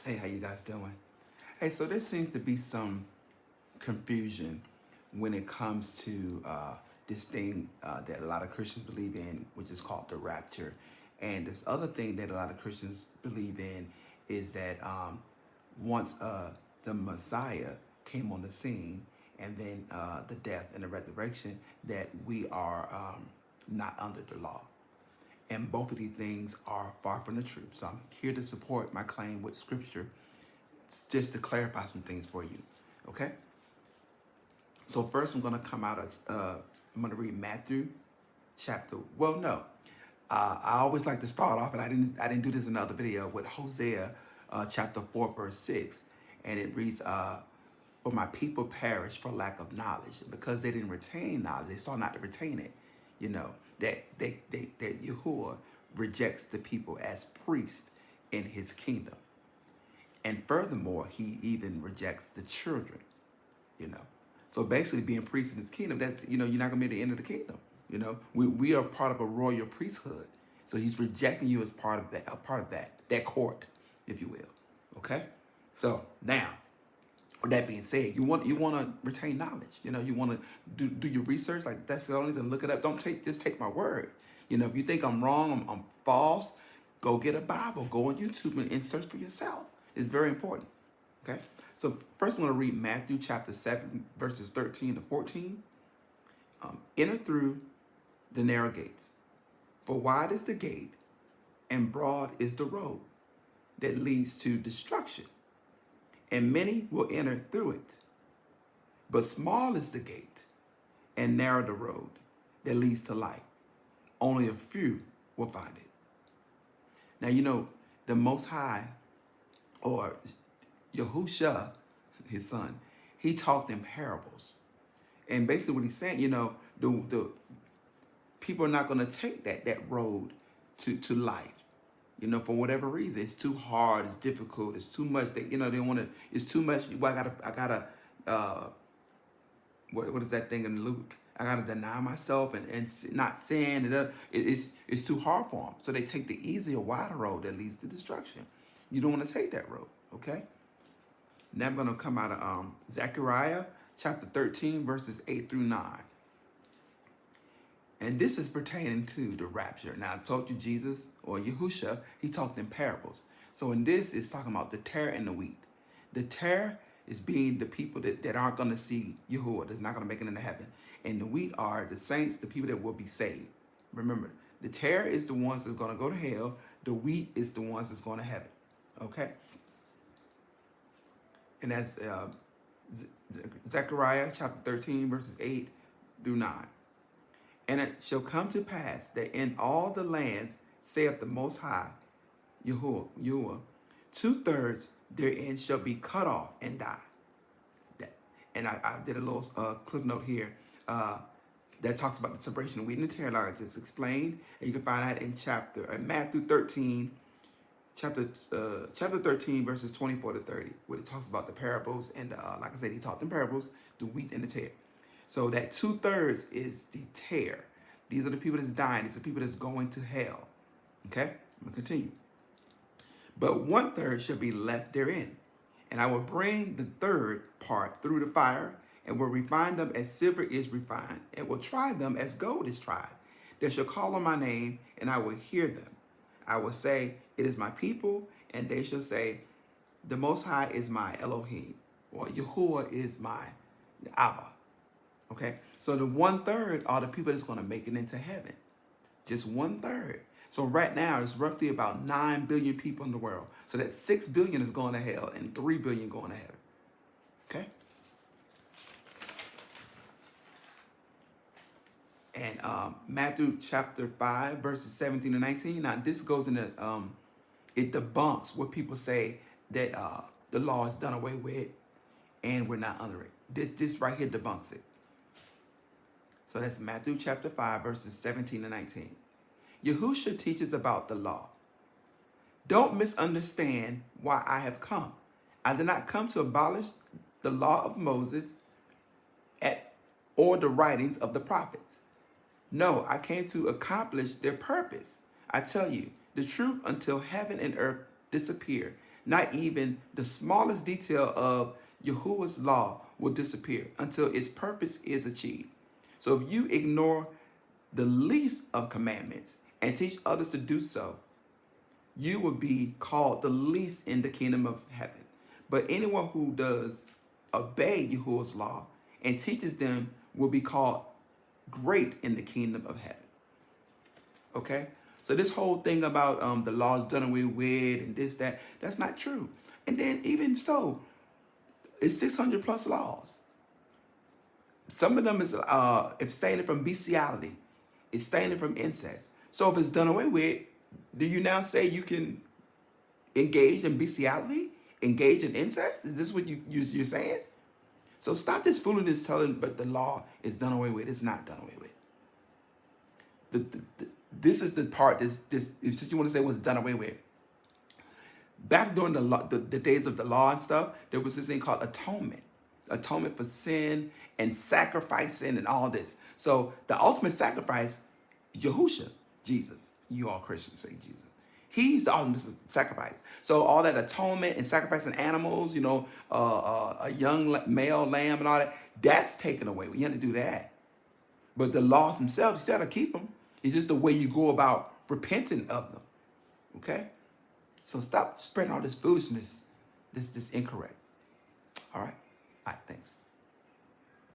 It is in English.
Hey, how you guys doing? Hey, so there seems to be some confusion when it comes to this thing that a lot of Christians believe in, which is called the rapture. And this other thing that a lot of Christians believe in is that once the Messiah came on the scene, and then the death and the resurrection, that we are not under the law. And both of these things are far from the truth. So I'm here to support my claim with scripture, just to clarify some things for you. Okay? So first I'm going to come out of, I'm going to read Matthew chapter, well, no. I always like to start off, and I didn't do this in the other video, with Hosea chapter 4, verse 6. And it reads, for my people perish for lack of knowledge. Because they didn't retain knowledge, they sought not to retain it. You know, that Yahuwah rejects the people as priests in his kingdom. And furthermore, he even rejects the children, you know. So basically being priest in his kingdom, that's, you know, you're not going to be at the end of the kingdom. You know, we are part of a royal priesthood. So he's rejecting you as part of that court, if you will. Okay? So now, with that being said, you want to retain knowledge. You know, you want to do your research, like Thessalonians, and look it up. Don't just take my word. You know, if you think I'm wrong, I'm false, go get a Bible, go on YouTube and search for yourself. It's very important. Okay? So first I'm going to read Matthew chapter 7, verses 13 to 14. Enter through the narrow gates. For wide is the gate, and broad is the road that leads to destruction, and many will enter through it. But small is the gate, and narrow the road that leads to life. Only a few will find it. Now, you know, the Most High, or Yahusha, his son, he talked in parables. And basically what he's saying, you know, the people are not going to take that road to life. You know, for whatever reason, it's too hard, it's difficult, it's too much. They want to. It's too much. Well, I gotta. What is that thing in Luke? I gotta deny myself and not sin. And it's too hard for them. So they take the easier, wider road that leads to destruction. You don't want to take that road, okay? Now I'm gonna come out of Zechariah chapter 13, verses 8 through 9. And this is pertaining to the rapture. Now, I told you Jesus, or Yahusha, he talked in parables. So in this, it's talking about the tare and the wheat. The tare is being the people that aren't going to see Yahuwah, that's not going to make it into heaven. And the wheat are the saints, the people that will be saved. Remember, the tare is the ones that's going to go to hell. The wheat is the ones that's going to heaven. Okay? And that's Zechariah chapter 13, verses 8 through 9. And it shall come to pass that in all the lands, saith the Most High, Yahuwah, 2/3 therein shall be cut off and die. And I did a little clip note here that talks about the separation of wheat and the tare, like I just explained. And you can find that in Matthew 13, chapter 13, verses 24 to 30, where it talks about the parables. And like I said, he taught in parables, the wheat and the tare. So that 2/3 is the tare. These are the people that's dying. These are the people that's going to hell. Okay? I'm going to continue. But 1/3 shall be left therein. And I will bring the third part through the fire, and will refine them as silver is refined, and will try them as gold is tried. They shall call on my name, and I will hear them. I will say, it is my people, and they shall say, the Most High is my Elohim, or Yahuwah is my Abba. Okay, so the 1/3 are the people that's going to make it into heaven. Just 1/3. So right now, it's roughly about 9 billion people in the world. So that 6 billion is going to hell and 3 billion going to heaven. Okay? And Matthew chapter 5, verses 17 to 19. Now, this goes into, it debunks what people say that the law is done away with and we're not under it. This right here debunks it. So that's Matthew chapter 5, verses 17 to 19. Yahusha teaches about the law. Don't misunderstand why I have come. I did not come to abolish the law of Moses or the writings of the prophets. No, I came to accomplish their purpose. I tell you the truth, until heaven and earth disappear, not even the smallest detail of Yahuwah's law will disappear until its purpose is achieved. So if you ignore the least of commandments and teach others to do so, you will be called the least in the kingdom of heaven. But anyone who does obey Yahuwah's law and teaches them will be called great in the kingdom of heaven. Okay? So this whole thing about the laws done away with and this, that, that's not true. And then even so, it's 600 plus laws. Some of them is abstaining from bestiality, abstaining from incest. So if it's done away with, do you now say you can engage in bestiality, engage in incest? Is this what you're saying? So stop this foolishness telling, but the law is done away with. It's not done away with. This is the part. This is what you want to say was done away with. Back during the days of the law and stuff, there was this thing called atonement for sin and sacrificing and all this. So the ultimate sacrifice, Yahusha, Jesus. You all Christians say Jesus. He's the ultimate sacrifice. So all that atonement and sacrificing animals, a young male lamb and all that, that's taken away. You have to do that. But the laws themselves, you still got to keep them. It's just the way you go about repenting of them. Okay? So stop spreading all this foolishness. This incorrect. All right? All right, thanks.